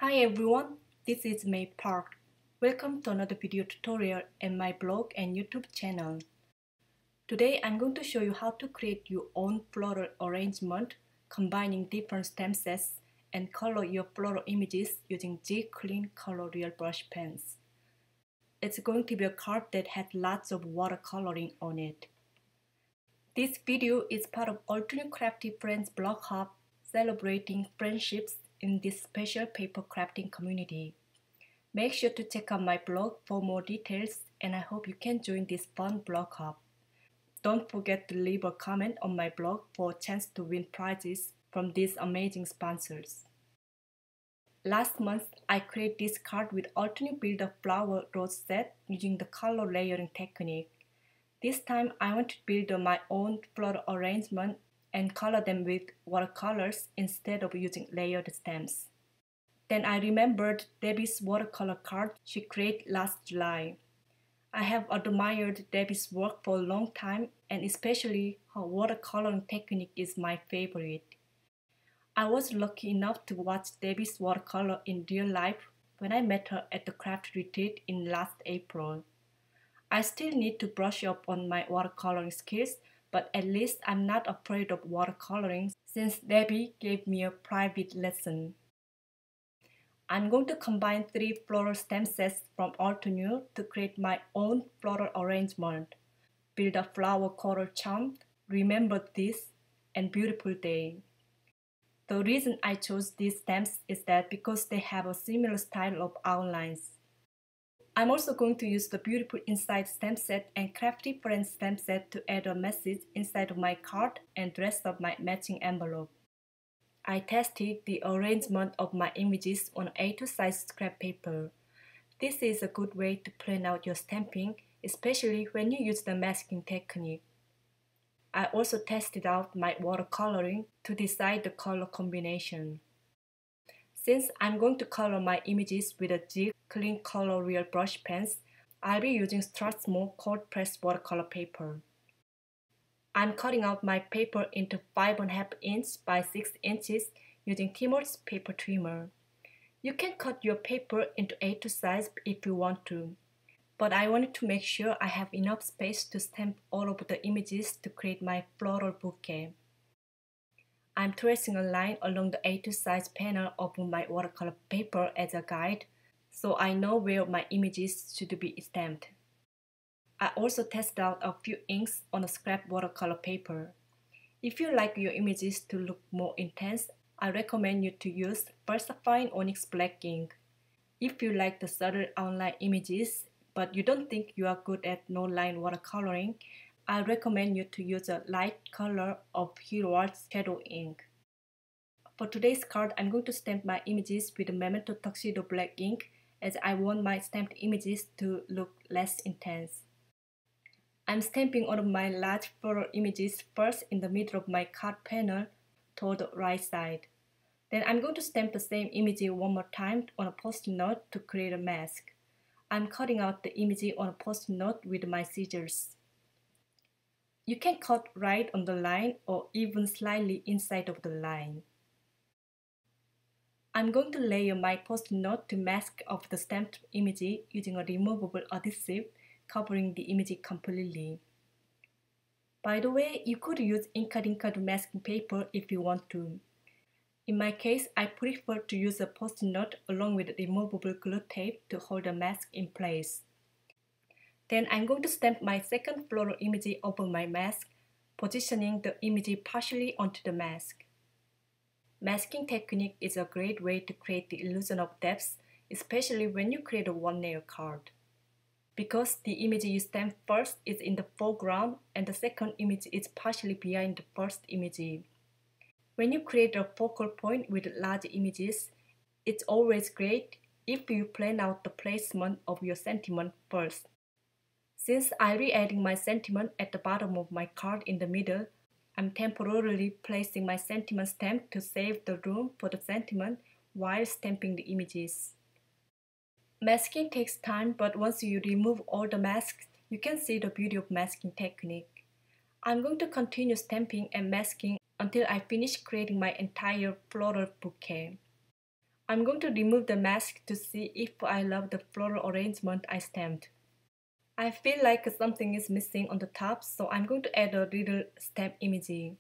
Hi everyone, this is May Park. Welcome to another video tutorial in my blog and YouTube channel. Today I'm going to show you how to create your own floral arrangement, combining different stem sets and color your floral images using ZIG clean color real brush pens. It's going to be a card that has lots of watercoloring on it. This video is part of Alternate Crafty Friends blog hub celebrating friendships in this special paper crafting community. Make sure to check out my blog for more details, and I hope you can join this fun blog hub. Don't forget to leave a comment on my blog for a chance to win prizes from these amazing sponsors. Last month, I created this card with alternate build of flower rose set using the color layering technique. This time, I want to build my own floral arrangement and color them with watercolors instead of using layered stems. Then I remembered Debbie's watercolor card she created last July. I have admired Debbie's work for a long time, and especially her watercoloring technique is my favorite. I was lucky enough to watch Debbie's watercolor in real life when I met her at the craft retreat in last April. I still need to brush up on my watercoloring skills, but at least I'm not afraid of watercoloring since Debbie gave me a private lesson. I'm going to combine 3 floral stem sets from Alternate to create my own floral arrangement. Build a flower coral charm, Remember This, and Beautiful Day. The reason I chose these stems is that because they have a similar style of outlines. I'm also going to use the Beautiful Inside stem set and Crafty Friends stem set to add a message inside of my card and dress up my matching envelope. I tested the arrangement of my images on A2 size scrap paper. This is a good way to plan out your stamping, especially when you use the masking technique. I also tested out my watercoloring to decide the color combination. Since I'm going to color my images with a ZIG clean color real brush pens, I'll be using Strathmore cold pressed watercolor paper. I'm cutting out my paper into 5.5 inch by 6 inches using Timo's paper trimmer. You can cut your paper into A2 size if you want to, but I wanted to make sure I have enough space to stamp all of the images to create my floral bouquet. I'm tracing a line along the A2 size panel of my watercolor paper as a guide, so I know where my images should be stamped. I also tested out a few inks on a scrap watercolor paper. If you like your images to look more intense, I recommend you to use VersaFine Onyx Black ink. If you like the subtle outline images, but you don't think you are good at no-line watercoloring, I recommend you to use a light color of Hero's shadow ink. For today's card, I'm going to stamp my images with a Memento Tuxedo Black ink as I want my stamped images to look less intense. I'm stamping all of my large floral images first in the middle of my card panel toward the right side. Then I'm going to stamp the same image one more time on a post-it note to create a mask. I'm cutting out the image on a post-it note with my scissors. You can cut right on the line or even slightly inside of the line. I'm going to layer my post-it note to mask off the stamped image using a removable adhesive covering the image completely. By the way, you could use Inka masking paper if you want to. In my case, I prefer to use a post-it note along with removable glue tape to hold the mask in place. Then I'm going to stamp my second floral image over my mask, positioning the image partially onto the mask. Masking technique is a great way to create the illusion of depth, especially when you create a one-layer card. Because the image you stamp first is in the foreground and the second image is partially behind the first image. When you create a focal point with large images, it's always great if you plan out the placement of your sentiment first. Since I'll be adding my sentiment at the bottom of my card in the middle, I'm temporarily placing my sentiment stamp to save the room for the sentiment while stamping the images. Masking takes time, but once you remove all the masks, you can see the beauty of masking technique. I'm going to continue stamping and masking until I finish creating my entire floral bouquet. I'm going to remove the mask to see if I love the floral arrangement I stamped. I feel like something is missing on the top, so I'm going to add a little stamp image.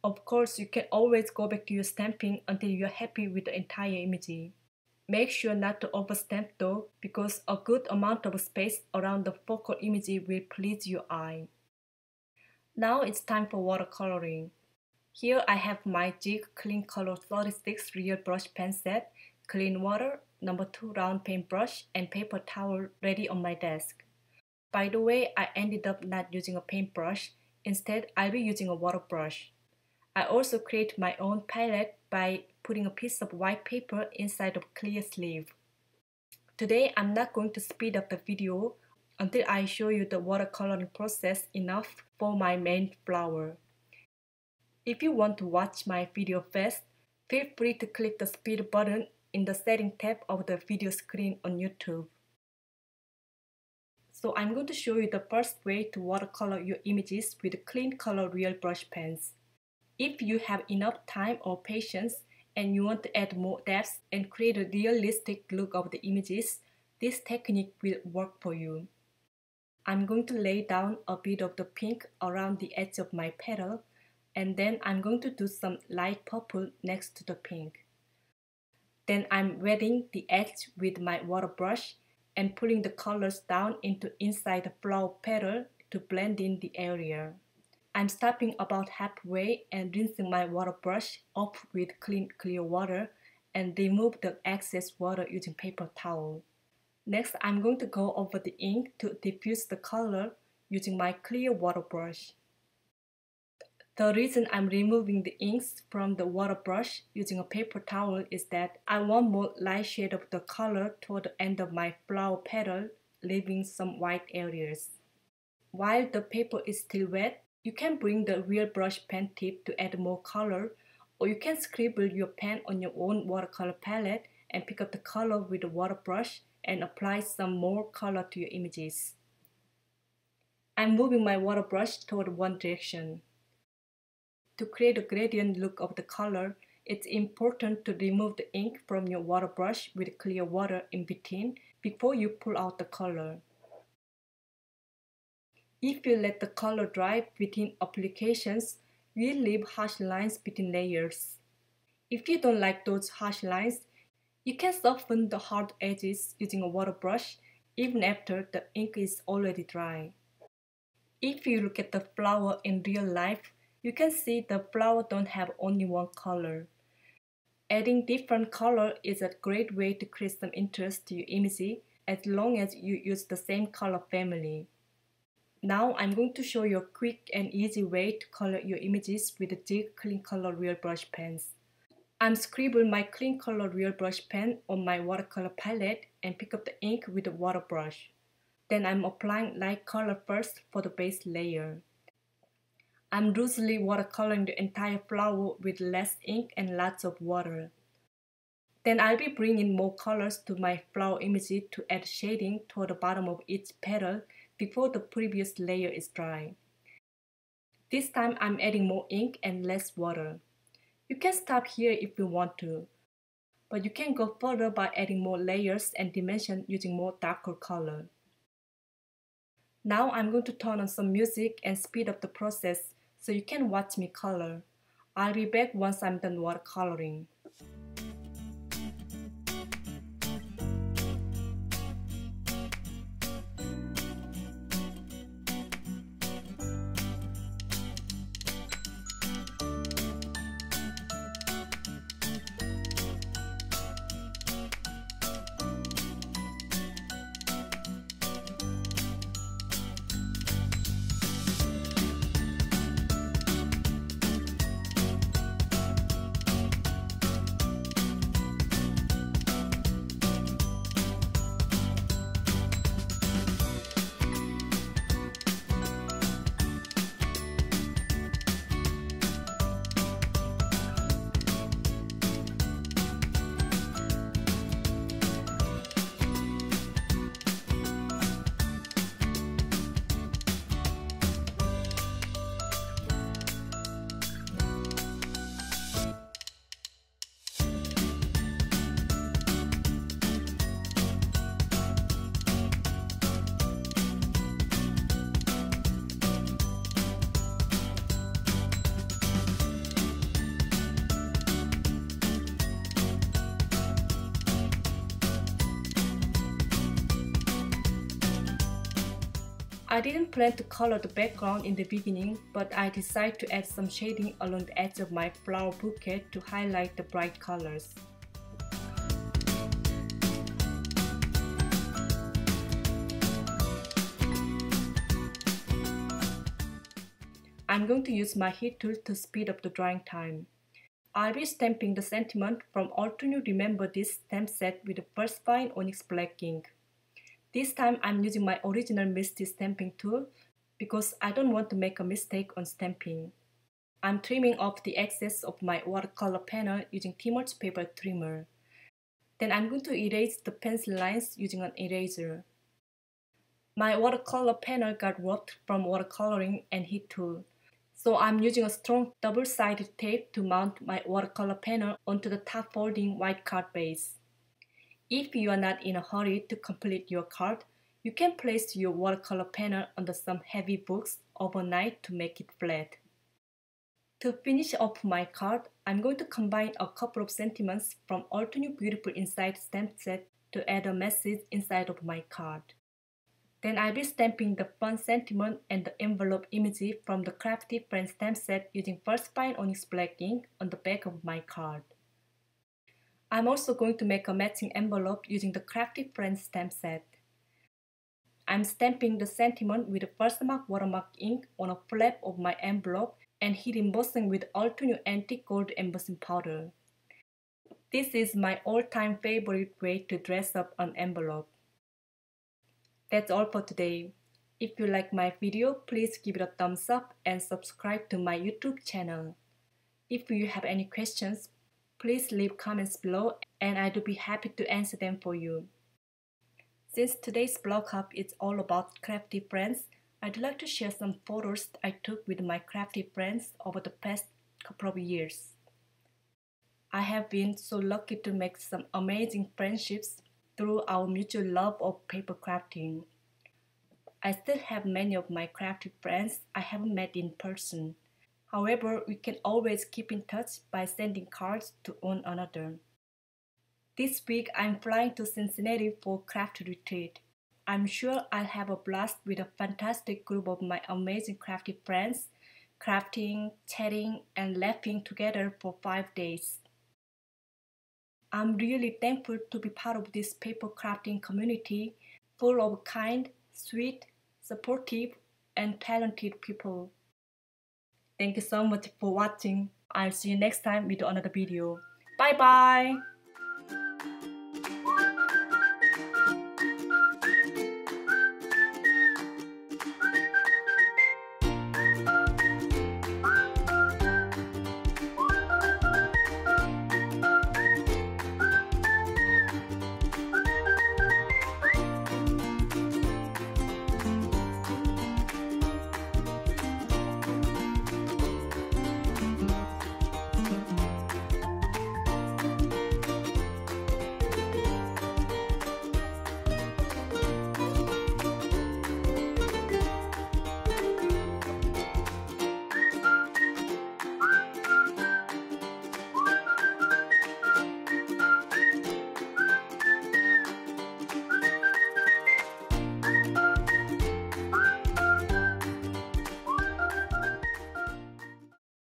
Of course, you can always go back to your stamping until you're happy with the entire image. Make sure not to overstamp though, because a good amount of space around the focal image will please your eye. Now it's time for watercoloring. Here I have my ZIG Clean Color 36 real brush pen set, clean water, number 2 round paintbrush, and paper towel ready on my desk. By the way, I ended up not using a paintbrush. Instead, I'll be using a water brush. I also create my own palette by putting a piece of white paper inside of clear sleeve. Today, I'm not going to speed up the video until I show you the watercoloring process enough for my main flower. If you want to watch my video fast, feel free to click the speed button in the setting tab of the video screen on YouTube. So I'm going to show you the first way to watercolor your images with clean color real brush pens. If you have enough time or patience and you want to add more depth and create a realistic look of the images, this technique will work for you. I'm going to lay down a bit of the pink around the edge of my petal, and then I'm going to do some light purple next to the pink. Then I'm wetting the edge with my water brush and pulling the colors down into inside the flower petal to blend in the area. I'm stopping about halfway and rinsing my water brush off with clean clear water and remove the excess water using paper towel. Next, I'm going to go over the ink to diffuse the color using my clear water brush. The reason I'm removing the inks from the water brush using a paper towel is that I want more light shade of the color toward the end of my flower petal, leaving some white areas. While the paper is still wet, you can bring the real brush pen tip to add more color, or you can scribble your pen on your own watercolor palette and pick up the color with the water brush and apply some more color to your images. I'm moving my water brush toward one direction. To create a gradient look of the color, it's important to remove the ink from your water brush with clear water in between before you pull out the color. If you let the color dry between applications, you'll leave harsh lines between layers. If you don't like those harsh lines, you can soften the hard edges using a water brush even after the ink is already dry. If you look at the flower in real life, you can see the flower don't have only one color. Adding different color is a great way to create some interest to your image as long as you use the same color family. Now I'm going to show you a quick and easy way to color your images with the ZIG Clean Color Real Brush Pens. I'm scribbling my Clean Color Real Brush pen on my watercolor palette and pick up the ink with the water brush. Then I'm applying light color first for the base layer. I'm loosely watercoloring the entire flower with less ink and lots of water. Then I'll be bringing more colors to my flower image to add shading toward the bottom of each petal before the previous layer is dry. This time I'm adding more ink and less water. You can stop here if you want to, but you can go further by adding more layers and dimension using more darker color. Now I'm going to turn on some music and speed up the process so you can watch me color. I'll be back once I'm done watercoloring. I didn't plan to color the background in the beginning, but I decided to add some shading along the edge of my flower bouquet to highlight the bright colors. I'm going to use my heat tool to speed up the drying time. I'll be stamping the sentiment from All To New Remember This stamp set with the first fine onyx black ink. This time I'm using my original Misty stamping tool because I don't want to make a mistake on stamping. I'm trimming off the excess of my watercolor panel using Timo's paper trimmer. Then I'm going to erase the pencil lines using an eraser. My watercolor panel got warped from watercoloring and heat tool. So I'm using a strong double-sided tape to mount my watercolor panel onto the top folding white card base. If you are not in a hurry to complete your card, you can place your watercolor panel under some heavy books overnight to make it flat. To finish off my card, I'm going to combine a couple of sentiments from All To New Beautiful Inside stamp set to add a message inside of my card. Then I'll be stamping the front sentiment and the envelope image from the Crafty Friends stamp set using first fine onyx black ink on the back of my card. I'm also going to make a matching envelope using the Crafty Friends stamp set. I'm stamping the sentiment with the first mark watermark ink on a flap of my envelope and heat embossing with All To New antique gold embossing powder. This is my all-time favorite way to dress up an envelope. That's all for today. If you like my video, please give it a thumbs up and subscribe to my YouTube channel. If you have any questions, please leave comments below and I will be happy to answer them for you. Since today's blog hub is all about crafty friends, I'd like to share some photos I took with my crafty friends over the past couple of years. I have been so lucky to make some amazing friendships through our mutual love of paper crafting. I still have many of my crafty friends I haven't met in person. However, we can always keep in touch by sending cards to one another. This week, I'm flying to Cincinnati for craft retreat. I'm sure I'll have a blast with a fantastic group of my amazing crafty friends, crafting, chatting, and laughing together for 5 days. I'm really thankful to be part of this paper crafting community full of kind, sweet, supportive, and talented people. Thank you so much for watching. I'll see you next time with another video. Bye bye!